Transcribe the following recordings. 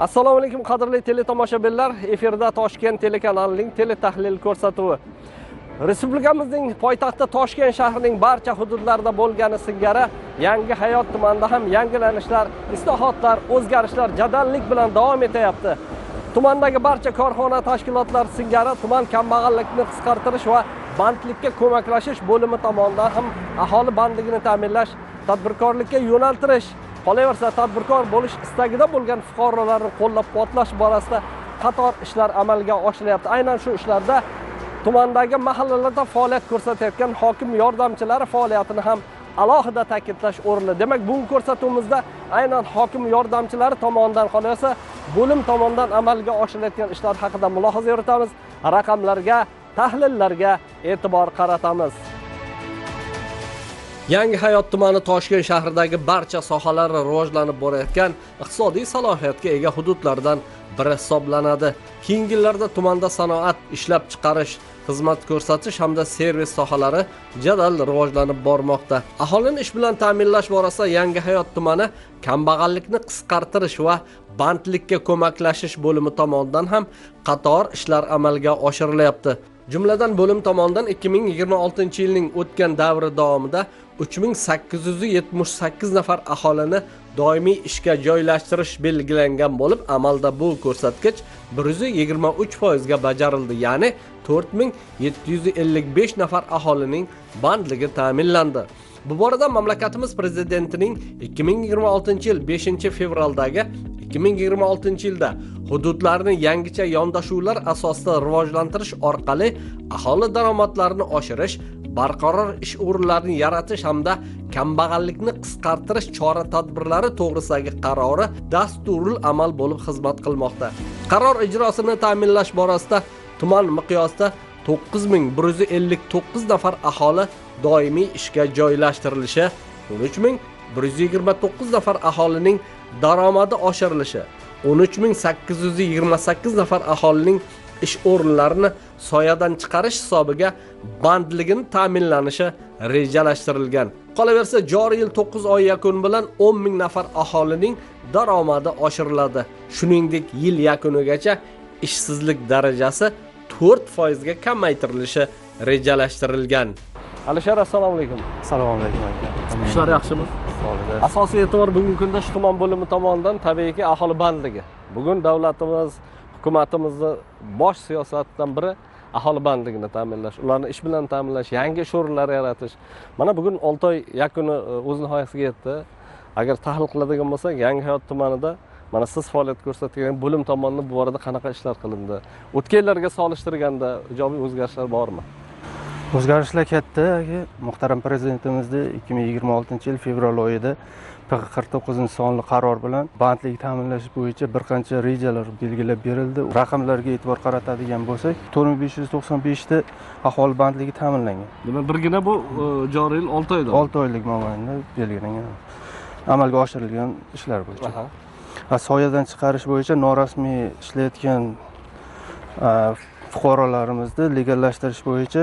Assalomu alaykum qadrli teletomoshabinlar. Efirda Toshkent telekanalining teletahlil ko'rsatuvi. Respublikamizning poytaxti Toshkent shahrining barcha hududlarida bo'lgani singari Yangi Hayot tumanida ham yangilanishlar, islohotlar, o'zgarishlar jadallik bilan davom etyapti. Tumandagi barcha korxona tashkilotlari singari tuman kambag'allikni qisqartirish va bandlikka ko'maklashish bo'limi tomonidan ham aholi bandligini ta'minlash, tadbirkorlikka yo'naltirish, qolaversa tadbirkor bo'lish istagida bo'lgan fuqarolarni qo'llab-quvvatlash borasida qator ishlar amalga oshirilyapti. Aynan shu ishlarda tumandagi mahallalarda faoliyat ko'rsatayotgan hokim yordamchilari faoliyatini ham alohida ta'kidlash o'rinli. Demak, bugungi ko'rsatuvimizda aynan hokim yordamchilari tomonidan qolaversa, bo'lim tomonidan amalga oshirilayotgan ishlar haqida mulohaza yuritamiz, raqamlarga, tahlillarga e'tibor qaratamiz. Yangi Hayot tumani Toshkent shahridagi barcha sohalari rivojlanib borayotgan iqtisodiy salohiyatga ega hududlardan biri hisoblanadi. Keyingi yillarda tumanda sanoat, ishlab chiqarish, xizmat ko'rsatish hamda servis sohalari jadal rivojlanib bormoqda. Aholini ish bilan ta'minlash borasida Yangi Hayot tumani kambag'allikni qisqartirish va bandlikka ko'maklashish bo'limi tomonidan ham qator ishlar amalga oshirilyapti. Jumladan bo'lim tomonidan 2026-yilning o'tgan davri davomida 3878 nafar aholini doimiy ishga joylashtirish belgilangan bo'lib, amalda bu ko'rsatkich 123% ga bajarildi, ya'ni 4755 nafar aholining bandligi ta'minlandi. Bu borada mamlakatimiz prezidentining 2026-yil 5-fevraldagi 2026-yilda hududlarni yangicha yondashuvlar asosida rivojlantirish orqali aholi daromadlarini oshirish, barqaror ish o'rinlarini yaratish hamda kambag'allikni qisqartirish chora-tadbirlari to'g'risidagi qarori dasturul amal bo'lib xizmat qilmoqda. Qaror ijrosini ta'minlash borasida tuman miqyosida 9159 nafar aholi doimiy ishga joylashtirilishi, 13129 nafar aholining daromadi oshirilishi, 13828 nafar aholining ish o'rinlarini soyadan chiqarish hisobiga bandligini ta'minlanishi rejalashtirilgan. Qolaversa, joriy yil 9 oy yakuni bilan 10,000 nafar aholining daromadi oshiriladi. Shuningdek, yil yakunigacha ishsizlik darajasi 4% ga kamaytirilishi rejalashtirilgan. Alisher, assalomu alaykum. Assalomu alaykum. Ishlar yaxshimi? Asosiy e'tibor bugungi kunda shu tuman bo'limi tomonidan tabiiyki aholi bandligi. Bugun davlatimiz, hukumatimizning bosh siyosatidan biri aholi bandligini ta'minlash, ularni ish bilan ta'minlash, yangi ish o'rinlari yaratish. Mana bugun 6 oy yakuni o'z nihoyasiga yetdi. Agar tahlil qiladigan bo'lsak, Yangi Hayot tumanida mana siz faoliyat ko'rsatgan bo'lim tomonidan bu borada qanaqa ishlar qilindi? O'tgan yillarga solishtirganda ijobiy o'zgarishlar bormi? O'zgarishlar katta. Muhtaram prezidentimizning 2026-yil fevral oyida 49-sonli qaror bilan bandlik ta'minlash bo'yicha bir qancha rejalar belgilab berildi. Raqamlarga e'tibor qaratadigan bo'lsak, 4595 ta aholi bandligi ta'minlangan. Demak, birgina bu joriy yil 6 oyda. 6 oylik mobaynida belgilangan. Amalga oshirilgan ishlar bo'yicha. Soyadan chiqarish bo'yicha norasmiy ishlayotgan fuqarolarimizni legallashtirish bo'yicha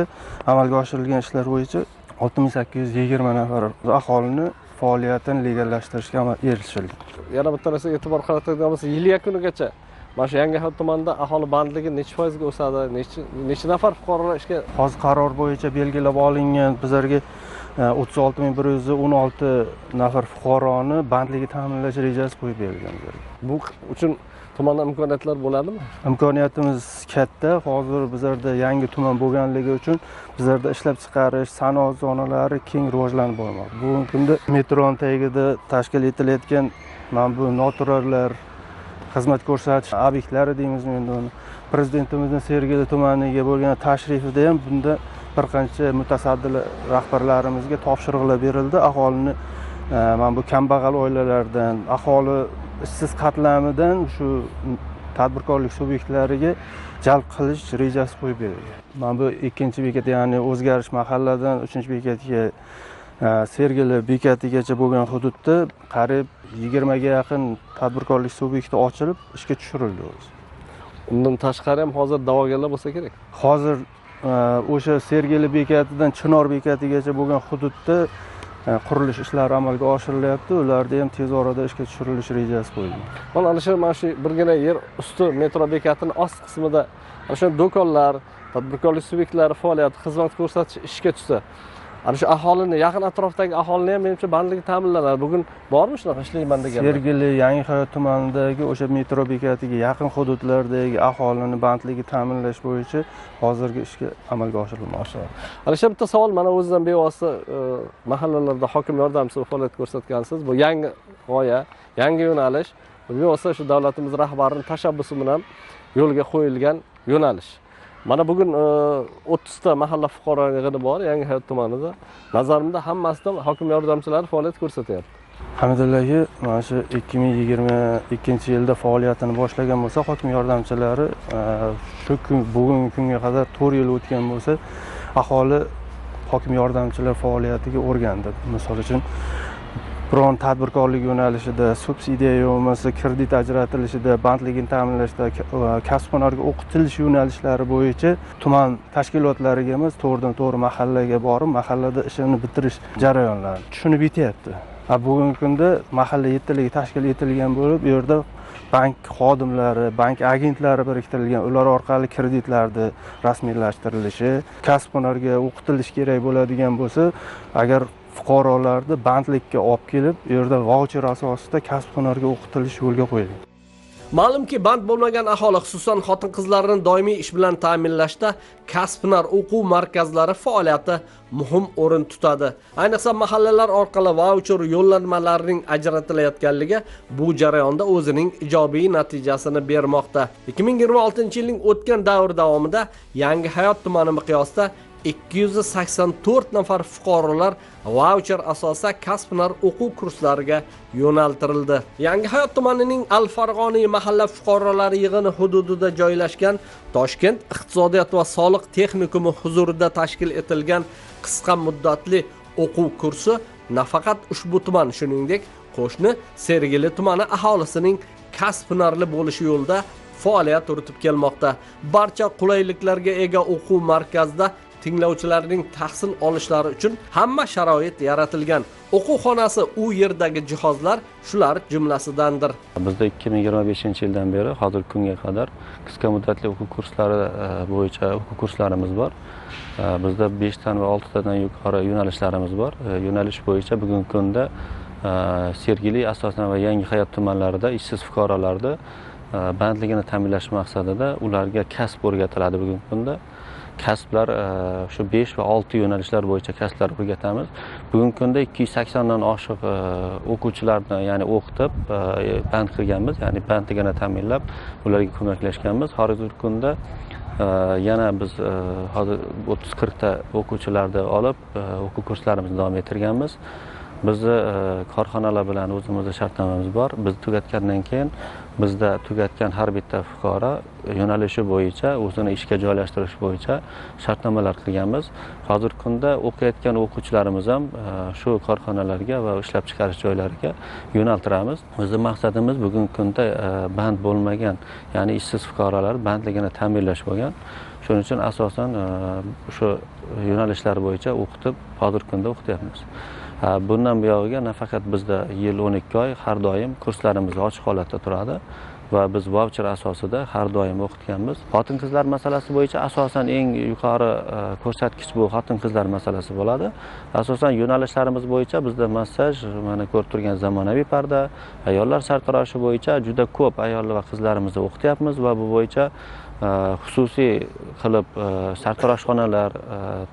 amalga oshirilgan ishlar bo'yicha 6820 nafar aholini faoliyatini legallashtirishga erishildi. Yana bitta narsa e'tibor qaratadigan bo'lsa, yil yakunigacha mana shu Yangi Hayot tumanida aholi bandligi necha foizga o'sadi, necha nafar fuqarolar ishga? Hozir qaror bo'yicha belgilab olingan bizlarga 36116 nafar fuqaroni bandligi ta'minlash rejasi qo'yib berilgan. Bu uchun tumanda imkoniyatlar bo'ladimi? Imkoniyatimiz katta. Hozir bizlarda yangi tuman bo'lganligi uchun bizlarda ishlab chiqarish, sanoat zonalari keng rivojlanib bormoqda. Bugungi kunda metron tagida tashkil etilayotgan mana bu noturarlar xizmat ko'rsatish obyektlari deymizmi endi uni. Prezidentimizning Sergeli tumaniga bo'lgan tashrifida ham bunda bir qancha mutasaddi rahbarlarimizga topshiriqlar berildi. Aholini mana bu kambag'al oilalardan, aholi ishsiz qatlamidan shu tadbirkorlik subyektlariga jalb qilish rejasi qo'yib berilgan. Mana bu 2-bekat, ya'ni O'zgarish mahalladan 3-bekatga, Sergeli bekatigacha bo'lgan hududda qariyb 20 ga yaqin tadbirkorlik subyekti ochilib ishga tushirildi o'zi. Undan tashqari ham hozir da'vogarlar bo'lsa kerak. Hozir o'sha Sergeli bekatidan Chinor bekatigacha bo'lgan hududda qurilish ishlari amalga oshirilyapti. Ularda ham tez orada ishga tushirilish rejasi qo'yilgan. Mana shu birgina yer usti metro bekatining ost qismida o'sha do'konlar, tadbirkorlik subyektlari faoliyati, xizmat ko'rsatish ishga tushsa, ana shu aholini, yaqin atrofdagi aholini ham menimcha bandligi ta'minlanadi. Bugun bormi shunaqa ishlayman deganlar? Sergeli, Yangihayot tumanidagi o'sha metro bekatiga yaqin hududlardagi aholini bandligi ta'minlash bo'yicha hozirgi ishga amalga oshirilmoqda. Ana shu bitta savol, mana o'zidan bevosita mahallalarda hokim yordamchisi faoliyat ko'rsatgansiz. Bu yangi g'oya, yangi yo'nalish, bevosita shu davlatimiz rahbarining tashabbusi bilan yo'lga qo'yilgan yo'nalish. Mana bugun 30 ta mahalla fuqaro yig'ini bor Yangihayot tumanida. Nazarimda hammasidan hokim yordamchilari faoliyat ko'rsatyapti. Alhamdulillah, mana shu 2022-yilda faoliyatini boshlagan bo'lsa, hokim yordamchilari shu kun bugungi kunga qadar 4 yil o'tgan bo'lsa, aholi hokim yordamchilar faoliyatiga o'rgandi. Misol uchun biron tadbirkorlik yo'nalishida, subsidiya bo'lmasa kredit ajratilishida, bandligini ta'minlashda, kasb-hunarga o'qitilish yo'nalishlari bo'yicha tuman tashkilotlariga emas, to'g'ridan-to'g'ri mahallaga borib, mahallada ishini bitirish jarayonlari tushunib yetyapti. Bugungi kunda mahalla yettiligi tashkil etilgan bo'lib, bu yerda bank xodimlari, bank agentlari biriktirilgan, ular orqali kreditlarni rasmiylashtirilishi, kasb-hunarga o'qitilish kerak bo'ladigan bo'lsa, agar fuqarolarni bandlikka olib kelib, bu yerda voucher asosida kasb-hunarga o'qitilish yo'lga qo'yilgan. Ma'lumki, band bo'lmagan aholi, xususan xotin-qizlarni doimiy ish bilan ta'minlashda kasb-hunar o'quv markazlari faoliyati muhim o'rin tutadi. Ayniqsa mahallalar orqali voucher yo'llanmalarining ajratilayotganligi bu jarayonda o'zining ijobiy natijasini bermoqda. 2026-yilning o'tgan davr davomida Yangihayot tumani miqyosida 284 nafar fuqarolar voucher asosida kasb-hunar o'quv kurslariga yo'naltirildi. Yangihayot tumanining Al-Farg'oniy mahalla fuqarolari yig'ini hududida joylashgan Toshkent iqtisodiyot va soliq texnikumi huzurida tashkil etilgan qisqa muddatli o'quv kursi nafaqat ushbu tuman, shuningdek qo'shni Sergeli tumani aholisining kasb-hunarli bo'lishi yo'lida faoliyat yuritib kelmoqda. Barcha qulayliklarga ega o'quv markazida tinglovchilarning tahsil olishlari uchun hamma sharoit yaratilgan. O'quv xonasi u yerdagi jihozlar shular jumlasidandir. Bizda 2025-yildan beri hozirgi kunga qadar qisqa muddatli o'quv kurslari bo'yicha o'quv kurslarimiz bor. Bizda 5 dan va 6 tadan yuqori yo'nalishlarimiz bor. Yo'nalish bo'yicha bugungi kunda Sergeli, Asosan va Yangihayot tumanlarida ishsiz fuqarolarni bandligini ta'minlash maqsadida ularga kasb o'rgatiladi. Bugungi kunda kasblar shu 5 va 6 yo'nalishlar bo'yicha kasblar o'rgatamiz. Bugungi kunda 280 dan oshiq o'quvchilarni, ya'ni o'qitib band qilganmiz, ya'ni bandligini ta'minlab ularga ko'maklashganmiz. Hozirgi kunda yana biz hozir 30-40 ta o'quvchilarni olib o'quv kurslarimizni davom ettirganmiz. Bizni korxonalar bilan o'zimizning shartnomamiz bor. Biz tugatgandan keyin bizda tugatgan har bitta fuqaro yo'nalishi bo'yicha o'zini ishga joylashtirish bo'yicha shartnomalar qilganmiz. Hozirgi kunda o'qiyotgan o'quvchilarimiz ham shu korxonalarga va ishlab chiqarish joylariga yo'naltiramiz. Bizning maqsadimiz bugungi kunda band bo'lmagan, ya'ni ishsiz fuqarolar bandligini ta'minlash bo'lgan. Shuning uchun asosan shu yo'nalishlar bo'yicha o'qitib, hozirgi kunda o'qityapmiz. Bundan buyog'iga nafaqat bizda yil 12 oy har doim kurslarimiz ochiq holatda turadi va biz voucher asosida har doim o'qitganmiz. Xotin-qizlar masalasi bo'yicha asosan eng yuqori ko'rsatkich bu xotin-qizlar masalasi bo'ladi. Asosan yo'nalishlarimiz bo'yicha bizda massaj, mana ko'rib turgan zamonaviy parda, ayollar sartaroshi bo'yicha juda ko'p ayol va qizlarimizni o'qityapmiz va bu bo'yicha xususiy qilib sartaroshxonalar,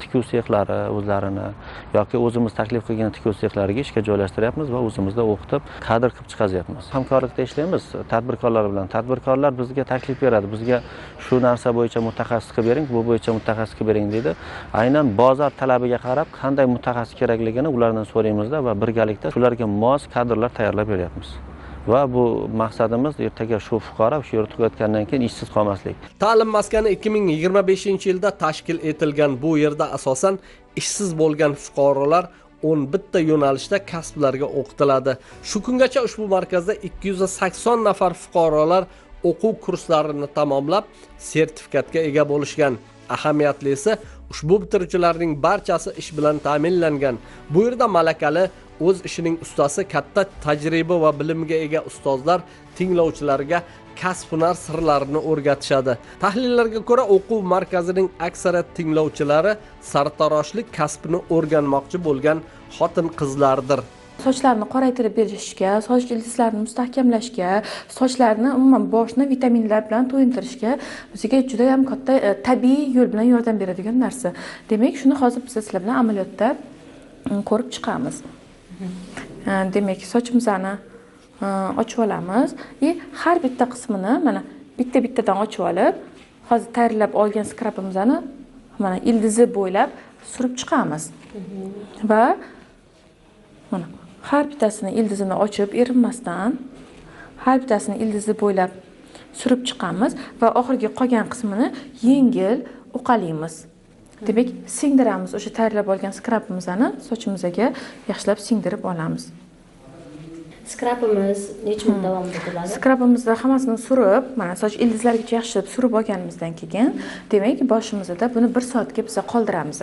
tikuv sexlari o'zlarini yoki o'zimiz taklif qilgan tikuv sexlariga ishga joylashtiryapmiz va o'zimizda o'qitib kadr qilib chiqazyapmiz. Hamkorlikda ishlaymiz tadbirkorlar bilan. Tadbirkorlar bizga taklif beradi. Bizga shu narsa bo'yicha mutaxassis qilib bering, bu bo'yicha mutaxassis qilib bering deydi. Aynan bozor talabiga qarab qanday mutaxassis kerakligini ulardan so'raymizda va birgalikda shularga mos kadrlar tayyorlab beryapmiz. Va bu maqsadimiz ertaga shu fuqaro shu yerda tugatgandan keyin ishsiz qolmaslik. Ta'lim maskani 2025-yilda tashkil etilgan bu yerda asosan ishsiz bo'lgan fuqarolar 11 ta yo'nalishda kasblarga o'qitiladi. Shu kungacha ushbu markazda 280 nafar fuqarolar o'quv kurslarini tamomlab sertifikatga ega bo'lishgan. Ahamiyatlisi Ushbu bitiruvchilarning barchasi ish bilan ta'minlangan. Bu yerda malakali, o'z ishining ustasi, katta tajriba va bilimga ega ustozlar tinglovchilarga kasb-hunar sirlarini o'rgatishadi. Tahlillarga ko'ra, o'quv markazining aksariyat tinglovchilari sartaroshlik kasbini o'rganmoqchi bo'lgan xotin-qizlardir. Sochlarni qoraytirib berishga, soch ildizlarini mustahkamlashga, sochlarni umuman boshni vitaminlar bilan to'yintirishga bizga juda ham katta tabiiy yo'l bilan yordam beradigan narsa. Demak, shuni hozir biz sizlar bilan amaliyotda ko'rib chiqamiz. Demak, sochimizni ochib olamiz va har bitta qismini mana bitta-bittadan ochib olib, hozir tayyorlab olgan skrapimizni mana ildizi bo'ylab surib chiqamiz. Va mana har bittasini ildizini ochib erinmasdan har bittasini ildizi bo'ylab surib chiqamiz va oxirgi qolgan qismini yengil uqalaymiz. Demak, singdiramiz o'sha tayyorlab olgan skrapimizni sochimizga yaxshilab singdirib olamiz. Skrapimiz necha muddat davomida bo'ladi? Skrapimizni hammasini surib, mana soch ildizlarigacha yaxshilab surib olganimizdan keyin, demak, boshimizda buni 1 soatga biz qoldiramiz.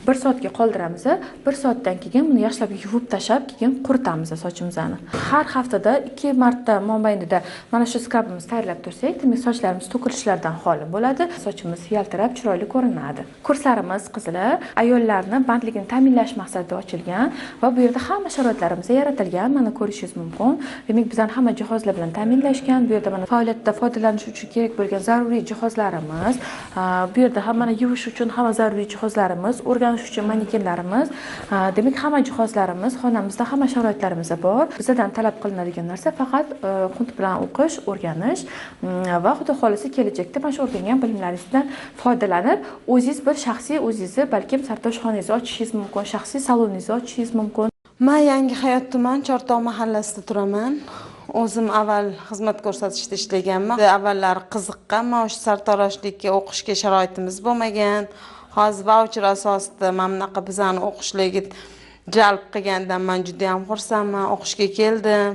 1 soatga qoldiramiz. 1 soatdan keyin buni yaxshilab yuvib tashab, keyin quritamiz sochimizni. Har haftada 2 marta mobaynida mana shu skrapimizni tayyorlab tursak, demak sochlarimiz to'kilishlardan xoli bo'ladi, sochimiz yaltirab, chiroyli ko'rinadi. Kurslarimiz qizlar ayollarni bandligini ta'minlash maqsadida ochilgan va bu yerda hamma sharoitlarimiz yaratilgan. Mana ko'rishingiz mumkin. Demak, bizning hamma jihozlar bilan ta'minlashgan. Bu yerda mana faoliyatda foydalanish uchun kerak bo'lgan zaruriy jihozlarimiz, bu yerda ham mana yuvish uchun hamma zaruriy jihozlarimiz, uchun manekenlarimiz, demak hamma jihozlarimiz xonamizda, hamma sharoitlarimiz bor. Bizdan talab qilinadigan narsa faqat qunt bilan o'qish, o'rganish va xudo xolisi kelajakda mana shu o'rgangan bilimlaringizdan foydalanib, o'zingiz bir shaxsiy o'zingizni balkim sartaroshxonangizni ochishingiz mumkin, shaxsiy saloningizni ochishingiz mumkin. Men Yangihayot tuman Chortoq mahallasida turaman. O'zim avval xizmat ko'rsatishda ishlaganman. Avvallari qiziqqanman, o'sha sartaroshlikka o'qishga sharoitimiz bo'lmagan. Hozir voucher asosida mana bunaqa bizani o'qishlarga jalb qilgandan men juda ham xursandman. O'qishga keldim.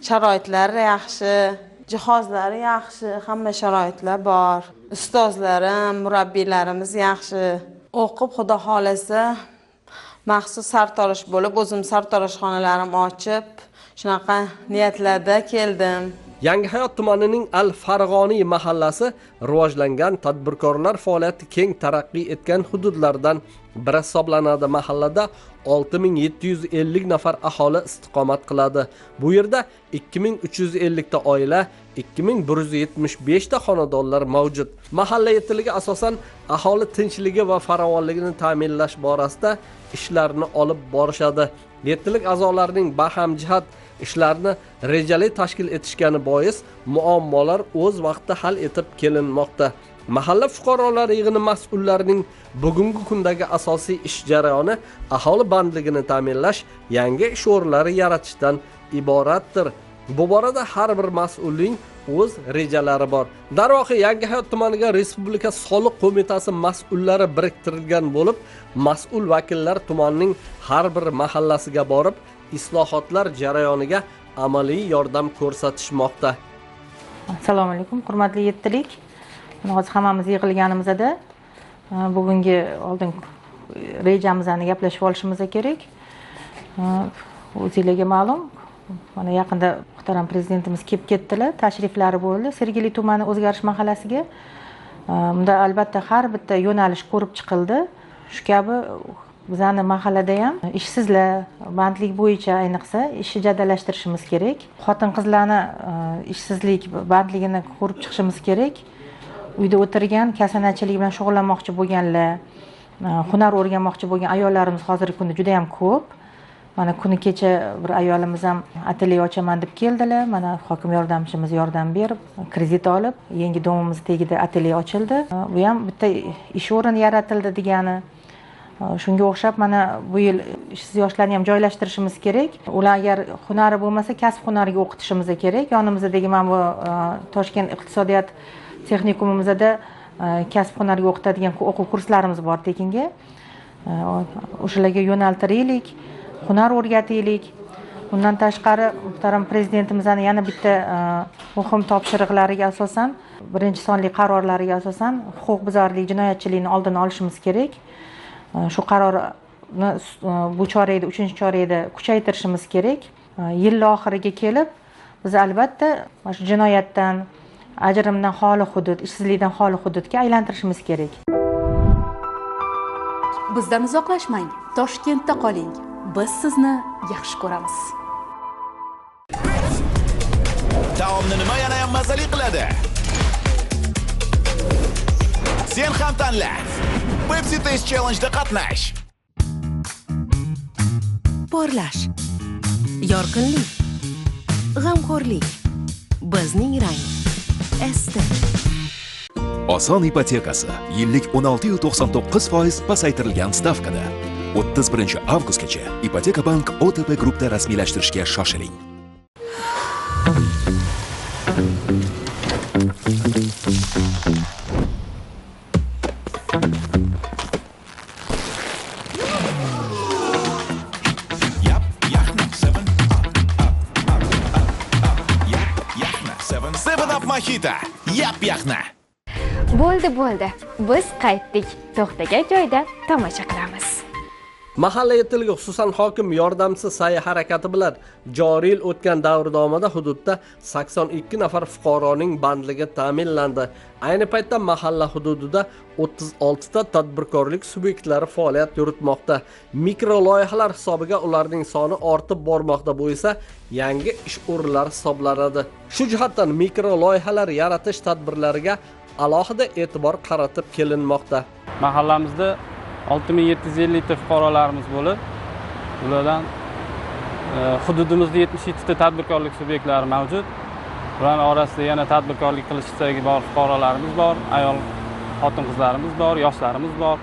Sharoitlari yaxshi, jihozlari yaxshi, hamma sharoitlar bor. Ustozlarim, murabbiylarimiz yaxshi. O'qib, xudo xolasa maxsus sartarosh bo'lib, o'zim sartaroshxonalarim ochib, shunaqa niyatlarda keldim. Yangihayot tumanining Al-Farg'oniy mahallasi rivojlangan, tadbirkorlar faoliyati keng taraqqiy etgan hududlardan biri hisoblanadi. Mahallada 6750 nafar aholi istiqomat qiladi. Bu yerda 2350 ta oila, 2175 ta xonadonlar mavjud. Mahalla yetiligi asosan aholi tinchligi va farovonligini ta'minlash borasida ishlarni olib borishadi. Yettilik a'zolarining bahamjihat ishlarni rejali tashkil etishgani bois muammolar o'z vaqtida hal etib kelinmoqda. Mahalla fuqarolari yig'ini mas'ullarining bugungi kundagi asosiy ish jarayoni aholi bandligini ta'minlash, yangi ish o'rinlari yaratishdan iboratdir. Bu borada har bir mas'ulning o'z rejalari bor. Darvoqe Yangihayot tumaniga Respublika soliq qo'mitasi mas'ullari biriktirilgan bo'lib, mas'ul vakillar tumanning har bir mahallasiga borib, islohotlar jarayoniga amaliy yordam ko'rsatishmoqda. Assalomu alaykum, hurmatli yettilik. Hozir hammamiz yig'ilganimizda bugungi oldin rejamizni gaplashib olishimiz kerak. O'zingizlarga ma'lum, mana yaqinda muhtaram prezidentimiz kelib ketdilar, tashriflari bo'ldi Sergeli tumani o'zgarish mahallasiga. Bunda albatta har bitta yo'nalish ko'rib chiqildi. Shu kabi bizani mahallada ham ishsizlar bandlik bo'yicha ayniqsa ishni jadallashtirishimiz kerak. Xotin-qizlarni ishsizlik bandligini ko'rib chiqishimiz kerak. Uyda o'tirgan, kasanachilik bilan shug'ullanmoqchi bo'lganlar, hunar o'rganmoqchi bo'lgan ayollarimiz hozirgi kunda juda ham ko'p. Mana kuni kecha bir ayolimiz ham atelye ochaman deb keldilar. Mana hokim yordamchimiz yordam berib, kredit olib, yangi domimiz tagida atelye ochildi. Bu ham bitta ish o'rini yaratildi degani. Shunga o'xshab mana bu yil ishsiz yoshlarni ham joylashtirishimiz kerak. Ular agar hunari bo'lmasa, kasb hunariga o'qitishimiz kerak. Yonimizdagi mana bu Toshkent iqtisodiyot texnikumimizda kasb hunariga o'qitadigan o'quv kurslarimiz bor tekinga. O'shalarga yo'naltiraylik, hunar o'rgataylik. Undan tashqari muhtaram prezidentimizning yana bitta muhim topshiriqlariga asosan, birinchi sonli qarorlariga asosan huquqbuzarlik, jinoyatchilikni oldini olishimiz kerak. Shu qarorni bu chorakda, 3-chorakda kuchaytirishimiz kerak. Yil oxiriga kelib biz albatta mana shu jinoyatdan, ajrimdan xoli hudud, ishsizlikdan xoli hududga aylantirishimiz kerak. Bizdan uzoqlashmang, Toshkentda qoling. Biz sizni yaxshi ko'ramiz. Taomni nima yana ham mazali qiladi? Sen ham tanla. Pepsi Taste Challenge'da qatnash. Porlash, yorqinlik, g'amxo'rlik, bizning rang. Esti. Oson ipotekasi yillik 16.99% pasaytirilgan stavkada 31-avgustgacha Ipoteka Bank OTP Group'da rasmiylashtirishga shoshiling. Mojito, yap-yaxna. Bo'ldi. Biz qaytdik. To'xtagan joyda tomosha qilamiz. Mahalla yetiligi xususan hokim yordamchisi sa'y-harakati bilan joriy yil o'tgan davr davomida hududda 82 nafar fuqaroning bandligi ta'minlandi. Ayni paytda mahalla hududida 36 ta tadbirkorlik subyektlari faoliyat yuritmoqda. Mikro loyihalar hisobiga ularning soni ortib bormoqda. Bu esa yangi ish o'rinlari hisoblanadi. Shu jihatdan mikro loyihalar yaratish tadbirlariga alohida e'tibor qaratib kelinmoqda. Mahallamizda 6750 ta fuqarolarimiz bo'lib, ulardan hududimizda 77 ta tadbirkorlik subyektlari mavjud. Ularning orasida yana tadbirkorlik qilish istagi bor fuqarolarimiz bor, ayol xotin-qizlarimiz bor, yoshlarimiz bor.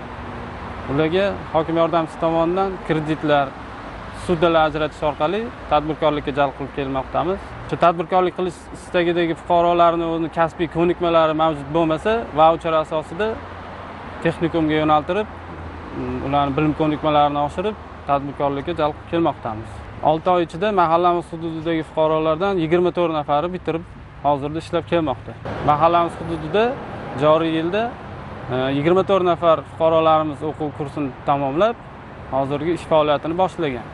Ularga hokim yordamchisi tomonidan kreditlar, suddalar ajratish orqali tadbirkorlikka jalb qilib kelmoqdamiz. Shu tadbirkorlik qilish istagidagi fuqarolarning o'zining kasbiy ko'nikmalari mavjud bo'lmasa, vaucher asosida texnikumga yo'naltirib, ularning bilim ko'nikmalarini oshirib, tadbirkorlikka jalb qilib kelmoqdamiz. 6 oy ichida mahallamiz hududidagi fuqarolardan 24 nafari bitirib, hozirda ishlab kelmoqda. Mahallamiz hududida joriy yilda 24 nafar fuqarolarimiz o'quv kursini tamomlab, hozirgi ish faoliyatini boshlagan.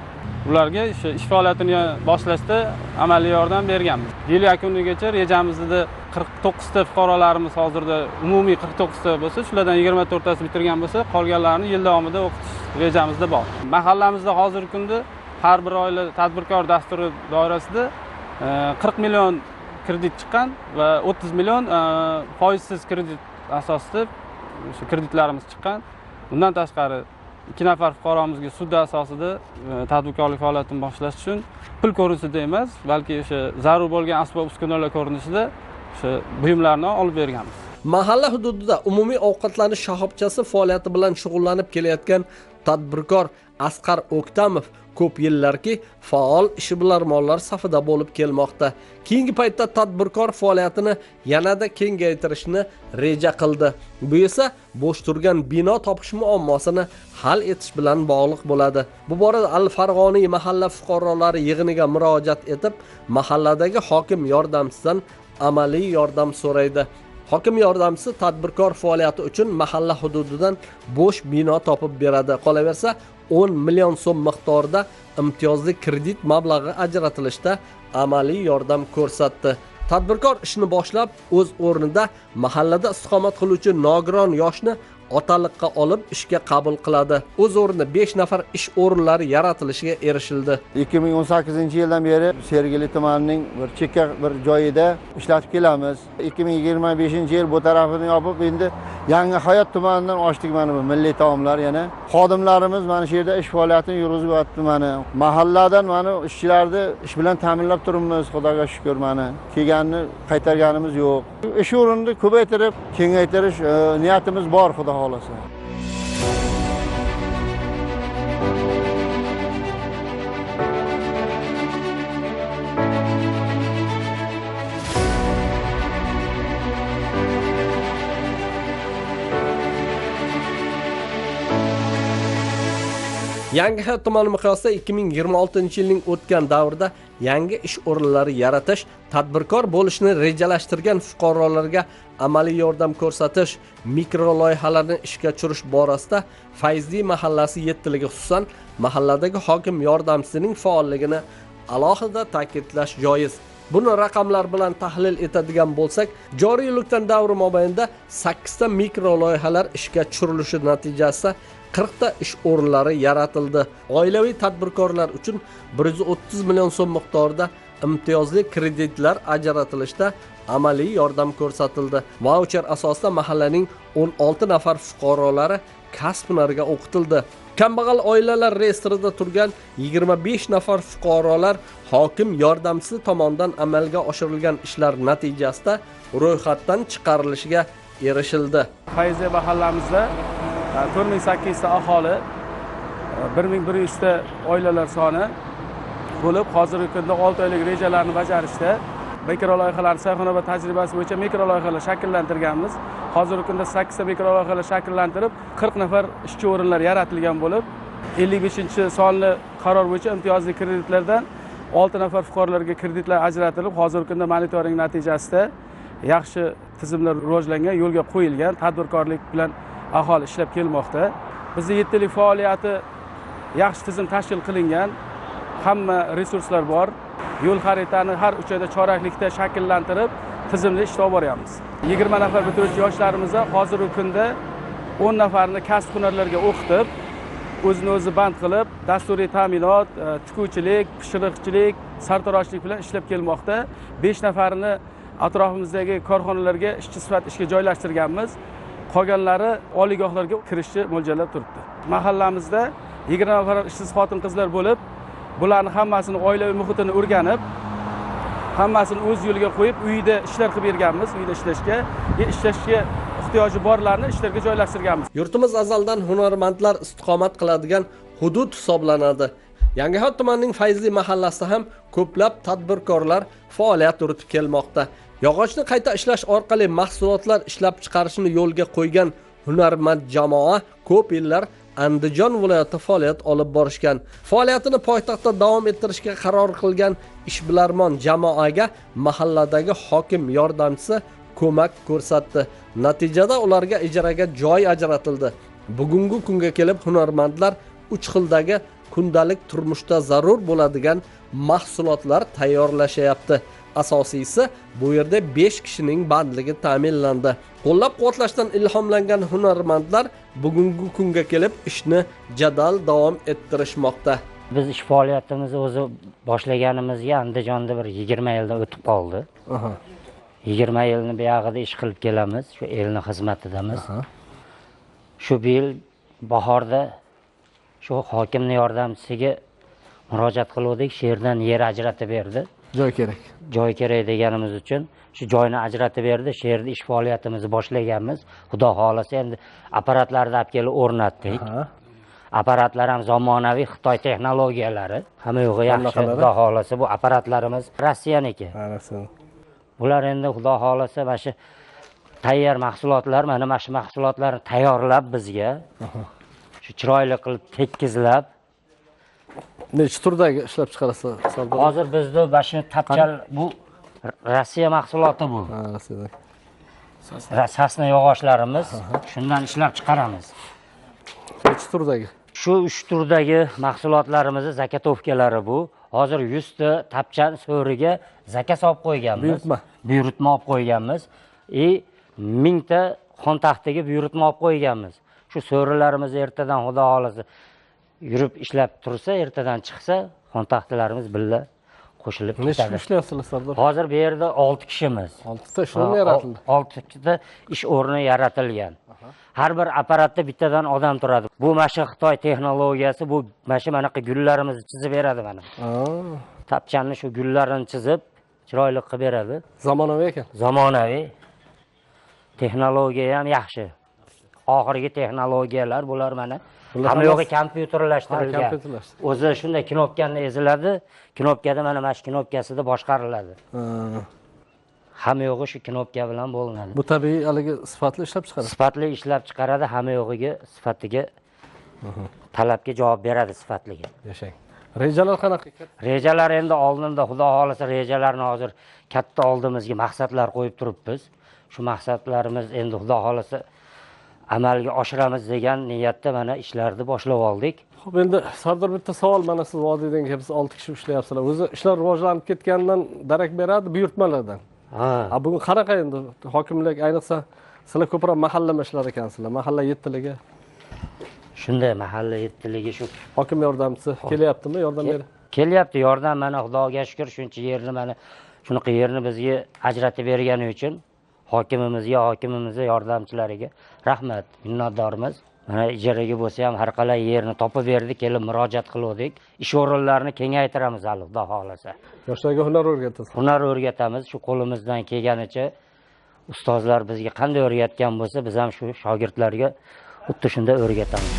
Ularga ish faoliyatini boshlashda amaliy yordam berganmiz. Yil yakunigacha rejamizda 49 ta fuqarolarimiz hozirda umumiy 49 ta bo'lsa, shulardan 24 tasi bitirgan bo'lsa, qolganlarini yil davomida o'qitish rejamizda bor. Mahallamizda hozirgi kunda har bir oila tadbirkor dasturi doirasida 40 million kredit chiqqan va 30 million foizsiz kredit asosida shu kreditlarimiz chiqqan. Bundan tashqari 2 nafar fuqaromizga sudda asosida tadbirkorlik faoliyatini boshlash uchun pul ko'rinishida emas, balki o'sha zarur bo'lgan asbob-uskunalar ko'rinishida o'sha buyumlarni olib berganmiz. Mahalla hududida umumiy ovqatlanish shoxobchasi faoliyati bilan shug'ullanib kelayotgan tadbirkor Asqar O'ktamov ko'p yillarki faol ishbilarmonlar safida bo'lib kelmoqda. Keyingi paytda tadbirkor faoliyatini yanada kengaytirishni reja qildi. Bu esa bo'sh turgan bino topish muammosini hal etish bilan bog'liq bo'ladi. Bu borada Al-Farg'oniy mahalla fuqarolari yig'iniga murojaat etib, mahalladagi hokim yordamchisidan amaliy yordam so'raydi. Hokim yordamchisi tadbirkor faoliyati uchun mahalla hududidan bo'sh bino topib beradi. Qolaversa 10 million so'm miqdorida imtiyozli kredit mablag'i ajratilishda amaliy yordam ko'rsatdi. Tadbirkor ishni boshlab, o'z o'rnida mahallada istiqomat qiluvchi nogiron yoshni otaliqqa olib ishga qabul qiladi. O'z o'rnida 5 nafar ish o'rinlari yaratilishiga erishildi. 2018-yildan beri Sergeli tumanining bir chekka bir joyida ishlatib kelamiz. 2025-yil bu tarafini yopib, endi Yangi Hayot tumanidan ochdik mana bu milliy taomlar yana. Xodimlarimiz mana shu yerda ish faoliyatini yurg'izib o'tdi mana. Mahalladan mana ishchilarni ish bilan ta'minlab turibmiz, Xudoga shukr mana. Kelganini qaytarganimiz yo'q. Ish o'rinini ko'paytirib, kengaytirish niyatimiz bor, Xudo xohlasa. Yangihayot tumani miqyosida 2026-yilning o'tgan davrida yangi ish o'rinlari yaratish, tadbirkor bo'lishni rejalashtirgan fuqarolarga amaliy yordam ko'rsatish, mikro-loyihalarni ishga tushirish borasida Fayzli mahallasi yettiligi, xususan mahalladagi hokim yordamchisining faolligini alohida ta'kidlash joiz. Buni raqamlar bilan tahlil etadigan bo'lsak, joriy yillikdan davr mobaynida 8 ta mikro loyihalar ishga tushirilishi natijasida 40 ta ish o'rinlari yaratildi. Oilaviy tadbirkorlar uchun 130 million so'm miqdorida imtiyozli kreditlar ajratilishda amaliy yordam ko'rsatildi. Vaucher asosida mahallaning 16 nafar fuqarolari kasb hunariga o'qitildi. Kambag'al oilalar reyestrida turgan 25 nafar fuqarolar hokim yordamchisi tomonidan amalga oshirilgan ishlar natijasida ro'yxatdan chiqarilishiga erishildi. Fayziya mahallamizda 4800 ta aholi, 1100 ta oilalar soni bo'lib, hozirgi kunda 6 oylik rejalarni bajarishda mikro loyihalar sayxonobod tajribasi bo'yicha mikro loyihalar shakllantirganmiz. Hozirgi kunda 8 ta mikro loyihalar shakllantirib, 40 nafar ishchi o'rinlar yaratilgan bo'lib, 55-sonli qaror bo'yicha imtiyozli kreditlardan 6 nafar fuqarolarga kreditlar ajratilib, hozirgi kunda monitoring natijasida yaxshi tizimlar rivojlangan, yo'lga qo'yilgan, tadbirkorlik bilan aholi ishlab kelmoqda. Bizning 7 yillik faoliyati yaxshi tizim tashkil qilingan, hamma resurslar bor. Yo'l xaritani har 3 oyda choraklikda shakllantirib, tizimli ishda olib boryapmiz. 20 nafar bitiruvchi yoshlarimizni hozirgi kunda 10 nafarini kasb hunarlarga o'qitib, o'zini o'zi band qilib, dasturiy ta'minot, tikuvchilik, pishiriqchilik, sartaroshlik bilan ishlab kelmoqda. 5 nafarini atrofimizdagi korxonalarga ishchi sifatida ishga joylashtirganmiz. Qolganlari oliygohlarga kirishni mo'ljallab turibdi. Mahallamizda 20 nafar ishsiz xotin-qizlar bo'lib, bularning hammasini oilaviy muhitini o'rganib, hammasini o'z yo'liga qo'yib, uyida ishlar qilib berganmiz, uyda ishlashga ehtiyoji borlarni ishlarga joylashtirganmiz. Yurtimiz azaldan hunarmandlar istiqomat qiladigan hudud hisoblanadi. Yangihayot tumanining Fayzli mahallasida ham ko'plab tadbirkorlar faoliyat yuritib kelmoqda. Yog'ochni qayta ishlash orqali mahsulotlar ishlab chiqarishni yo'lga qo'ygan hunarmand jamoa ko'p yillar Andijon viloyatida faoliyat olib borishgan. Faoliyatini poytaxtda davom ettirishga qaror qilgan ishbilarmon jamoaga mahalladagi hokim yordamchisi ko'mak ko'rsatdi. Natijada ularga ijaraga joy ajratildi. Bugungi kunga kelib hunarmandlar 3 xildagi kundalik turmushda zarur bo'ladigan mahsulotlar tayyorlashyapti. Asosiysi bu yerda 5 kishining bandligi ta'minlandi. Qo'llab-quvvatlashdan ilhomlangan hunarmandlar bugungi kunga kelib ishni jadal davom ettirishmoqda. Biz ish faoliyatimizni o'zi boshlaganimizga Andijonda bir 20 yildan o'tib qoldi. 20 yilni buyog'ida ish qilib kelamiz, shu elning xizmatidamiz. Shu yil bahorda shu hokimning yordamchisiga murojaat qildik, shu yerdan yer ajratib berdi. Joy kerak. Joy kerak deganimiz uchun shu joyni ajratib berdi. Shu yerda ish faoliyatimizni boshlaganmiz. Xudo xolasa endi apparatlarni olib kelib o'rnatdik. Apparatlar ham zamonaviy Xitoy texnologiyalari. Hamma yo'g'i yaxshi. Xudo xolasa bu apparatlarimiz Rossiyaniki. Bular endi xudo xolasa mana shu tayyor mahsulotlar, mana shu mahsulotlarni tayyorlab bizga shu chiroyli qilib tekkizlab necha turdagi ishlab chiqarasiz? Hozir bizda mana tapchal bu Rossiya mahsuloti bu. Sasna yog'ochlarimiz, shundan ishlab chiqaramiz. Necha turdagi? Shu 3 turdagi mahsulotlarimiz zakatovkalari bu. Hozir 100 ta tapchan so'riga zakas olib qo'yganmiz. Buyurtma olib qo'yganmiz. 1000 ta xon taxtiga buyurtma olib qo'yganmiz. Shu so'rilarimiz ertadan xudo xolasa yurib ishlab tursa, ertadan chiqsa, xon taxtalarimiz billa qo'shilib ketadi. Nechta ishlayapsizlar Sardor? Hozir bu yerda 6 kishimiz. 6 ta ish o'rni yaratildi. 6 ta ish o'rni yaratilgan. Har bir apparatda bittadan odam turadi. Bu mana Xitoy texnologiyasi, bu mana gullarimizni chizib beradi mana. Tapchanni shu gullarini chizib, chiroyli qilib beradi. Zamonaviy ekan. Zamonaviy. Texnologiya ham yaxshi. Oxirgi texnologiyalar bular mana hamma yo'g'i kompyuterlashtirilgan. O'zi shunday knopkani eziladi, knopkada mana shu knopkasida boshqariladi. Hamma yo'g'i shu knopka bilan bo'linadi. Bu tabiiy haligi sifatli ishlab chiqaradi. Sifatli ishlab chiqaradi, hamma yo'g'iga sifatiga talabga javob beradi sifatliga. Yashang. Rejalar qanaqa? Rejalar endi oldinda xudo xolasa rejalarni hozir katta oldimizga maqsadlar qo'yib turibmiz. Shu maqsadlarimiz endi xudo xolasa amalga oshiramiz degan niyatda mana ishlarni boshlab oldik. Xo'p, endi Sardor bitta savol, mana siz vodiydan kelibsiz, 6 kishi ishlayapsizlar. O'zi ishlar rivojlanib ketganidan darak beradi buyurtmalardan. Ha, bugun qanaqa endi hokimlik, ayniqsa sizlar ko'proq mahallama ishlar ekansizlar, mahalla yettiligi. Shunday mahalla yettiligi shu hokim yordamchisi kelyaptimi, yordam beradi? Kelyapti yordam, mana Xudoga shukr shuncha yerni mana shunaqa yerni bizga ajratib bergani uchun hokimimizga, yordamchilariga rahmat, minnatdormiz. Mana ijaraga bo'lsa ham har qalay yerni topib berdi, kelib murojaat qildik. Ish o'rinlarini kengaytiramiz hali Xudo xolasa. Yoshlarga hunar o'rgatasiz. Hunar o'rgatamiz, shu qo'limizdan kelganicha ustozlar bizga qanday o'rgatgan bo'lsa, biz ham shu shogirdlarga xuddi shunday o'rgatamiz.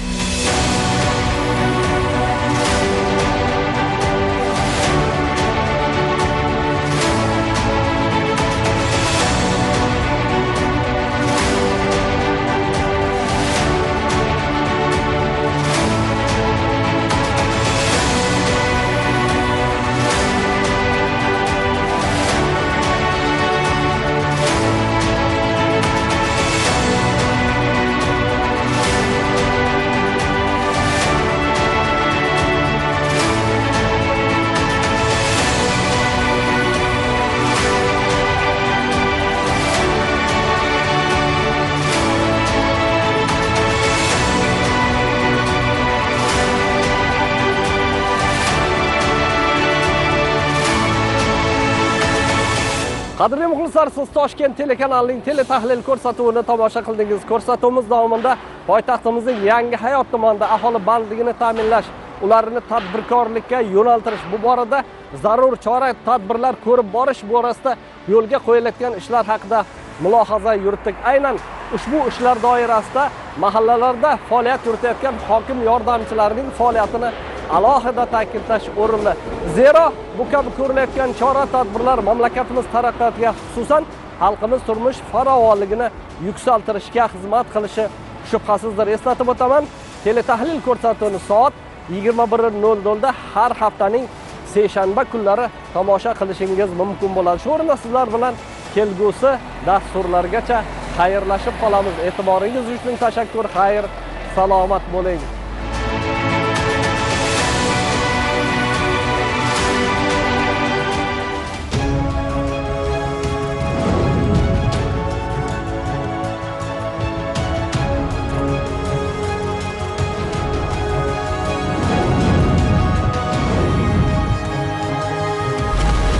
Qadrli muxlislar, siz Toshkent telekanalining teletahlil ko'rsatuvini tomosha qildingiz. Ko'rsatuvimiz davomida poytaxtimizning Yangi Hayot tumanida aholi bandligini ta'minlash, ularni tadbirkorlikka yo'naltirish, bu borada zarur chora-tadbirlar ko'rib borish borasida yo'lga qo'yilayotgan ishlar haqida mulohaza yuritdik. Aynan ushbu ishlar doirasida mahallalarda faoliyat yuritayotgan hokim yordamchilarining faoliyatini alohida ta'kidlash o'rinli. Zero bu kabi ko'rilayotgan chora-tadbirlar mamlakatimiz taraqqiyotiga, xususan xalqimiz turmush farovonligini yuksaltirishga xizmat qilishi shubhasizdir. Eslatib o'taman, teletahlil ko'rsatuvini soat 21:00 da har haftaning seshanba kunlari tomosha qilishingiz mumkin bo'ladi. Shu o'rinda sizlar bilan kelgusi dasturlargacha xayrlashib qolamiz. E'tiboringiz uchun tashakkur, xayr, salomat bo'ling.